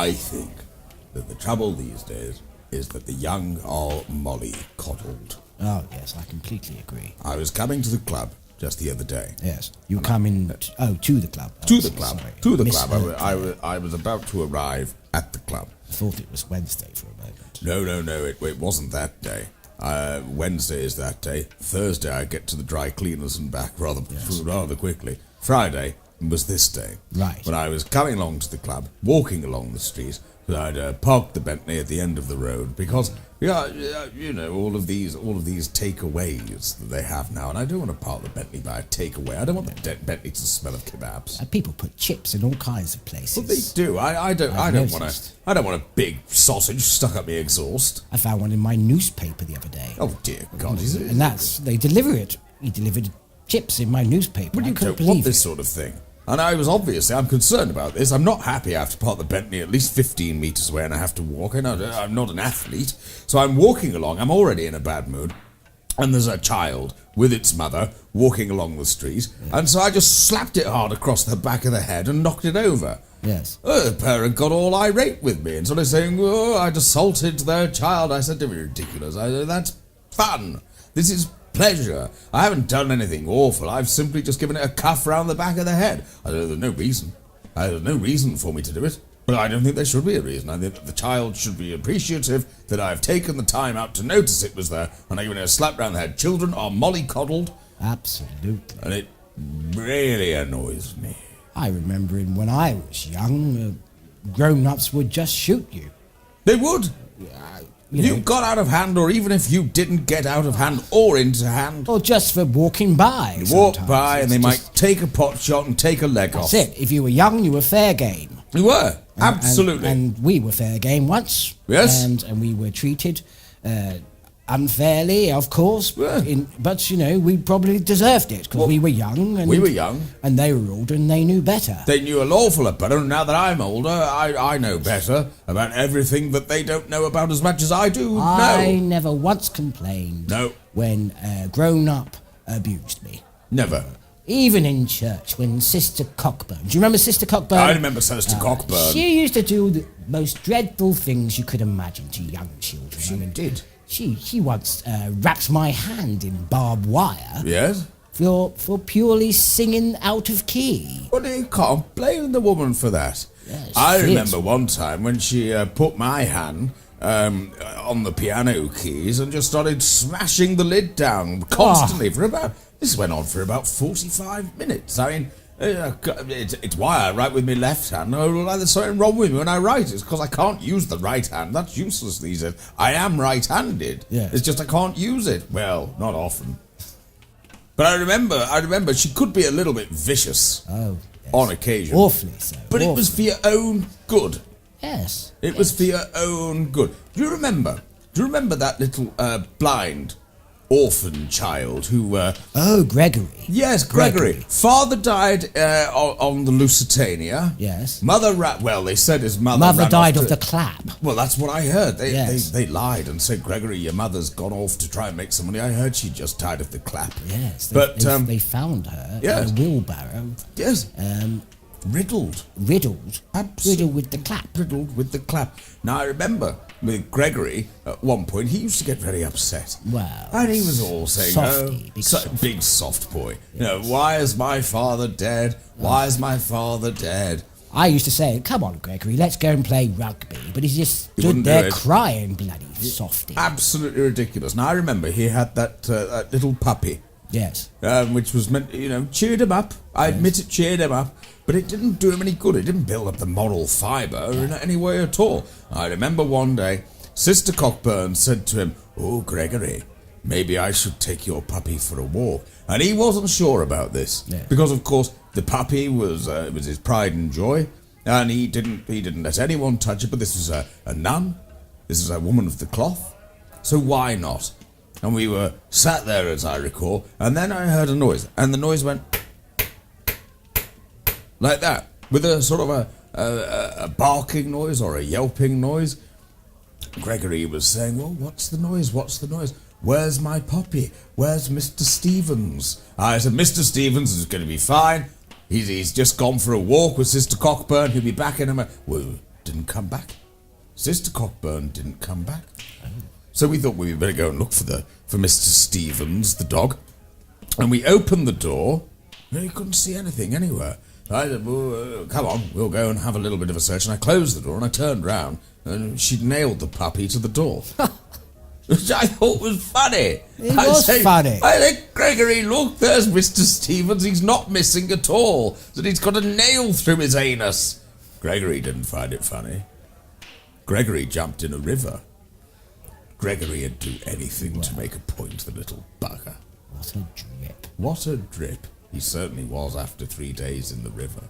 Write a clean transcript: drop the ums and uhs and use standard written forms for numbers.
I think that the trouble these days is that the young are mollycoddled. Oh, yes, I completely agree. I was coming to the club just the other day. Yes, you were coming... to the club. To the club. Sorry. To the club. I was about to arrive at the club. I thought it was Wednesday for a moment. No, it wasn't that day. Wednesday is that day. Thursday I get to the dry cleaners and back rather quickly. Friday was this day. Right. When I was coming along to the club, walking along the street, I'd parked the Bentley at the end of the road because, all of these takeaways that they have now, and I don't want to park the Bentley by a takeaway. I don't want the Bentley to smell of kebabs. People put chips in all kinds of places. Well, they do. I don't want a big sausage stuck up my exhaust. I found one in my newspaper the other day. Oh dear God! And they deliver it. He delivered chips in my newspaper. Well, you don't want this sort of thing. And I'm concerned about this. I'm not happy I have to park the Bentley at least 15 metres away and I have to walk. I'm not an athlete. So I'm walking along. I'm already in a bad mood. And there's a child with its mother walking along the street. Yeah. And so I just slapped it hard across the back of the head and knocked it over. Yes. The parent got all irate with me and sort of saying, I'd assaulted their child. I said, "Don't be ridiculous. That's fun. This is pleasure. I haven't done anything awful. I've simply just given it a cuff round the back of the head. There's no reason. There's no reason for me to do it. But I don't think there should be a reason. I think that the child should be appreciative that I've taken the time out to notice it was there, and I've given it a slap round the head. Children are mollycoddled. Absolutely. And it really annoys me. I remember when I was young, grown-ups would just shoot you. They would. You got out of hand, or even if you didn't get out of hand or into hand. Or just for walking by. You walk by and they might take a pot shot and take a leg off. That's it. If you were young, you were fair game. You were. Absolutely. And we were fair game once. Yes. And we were treated unfairly, of course. Yeah. But, we probably deserved it because we were young. And we were young. And they were older and they knew better. They knew an awful lot better. Now that I'm older, I know better about everything that they don't know about as much as I do. I never once complained when a grown-up abused me. Never. Even in church, when Sister Cockburn... Do you remember Sister Cockburn? I remember Sister Cockburn. She used to do the most dreadful things you could imagine to young children. She did. She once wrapped my hand in barbed wire. Yes? For purely singing out of key. Well, you can't blame the woman for that. Yes, I remember one time when she put my hand on the piano keys and just started smashing the lid down constantly This went on for about 45 minutes. I mean, it's why I write with my left hand. There's something wrong with me when I write. It's because I can't use the right hand. That's useless these days. I am right-handed. Yes. It's just I can't use it. Well, not often. But I remember she could be a little bit vicious. Oh, yes. On occasion. Awfully so. But it was for your own good. Yes. It was for your own good. Do you remember that little blind orphan child who... Gregory. Yes, Gregory. Father died on the Lusitania. Yes. Mother they said his mother died of the clap. Well, that's what I heard. They lied and said, Gregory, your mother's gone off to try and make some money. I heard she just died of the clap. Yes. They found her in a wheelbarrow. Yes. Riddled. Absolutely. Riddled with the clap. Riddled with the clap. Now, I remember with Gregory, at one point, he used to get very upset. Well... And he was all saying, big soft boy. Yes. Why is my father dead? Why is my father dead? I used to say, come on, Gregory, let's go and play rugby. But he just stood there crying, bloody softy. Absolutely ridiculous. Now, I remember he had that little puppy. Yes. Which was meant, cheered him up. I admit it cheered him up. But it didn't do him any good. It didn't build up the moral fibre in any way at all. I remember one day, Sister Cockburn said to him, "Oh, Gregory, maybe I should take your puppy for a walk." And he wasn't sure about this. Yeah. Because, of course, the puppy was his pride and joy. And he didn't let anyone touch it. But this was a nun. This was a woman of the cloth. So why not? And we were sat there, as I recall. And then I heard a noise. And the noise went... like that, with a sort of a barking noise or a yelping noise. Gregory was saying, well, what's the noise? Where's my puppy? Where's Mr. Stevens? I said, Mr. Stevens is going to be fine. He's just gone for a walk with Sister Cockburn. He'll be back in a minute. Well, didn't come back. Sister Cockburn didn't come back. So we thought we'd better go and look for Mr. Stevens, the dog. And we opened the door, and we couldn't see anything anywhere. I said, well, come on, we'll go and have a little bit of a search. And I closed the door, and I turned round, and she'd nailed the puppy to the door. Which I thought was funny. It was funny. I think, Gregory, look, there's Mr. Stevens. He's not missing at all. That he's got a nail through his anus. Gregory didn't find it funny. Gregory jumped in a river. Gregory'd do anything to make a point, the little bugger. What a drip. What a drip. He certainly was after 3 days in the river.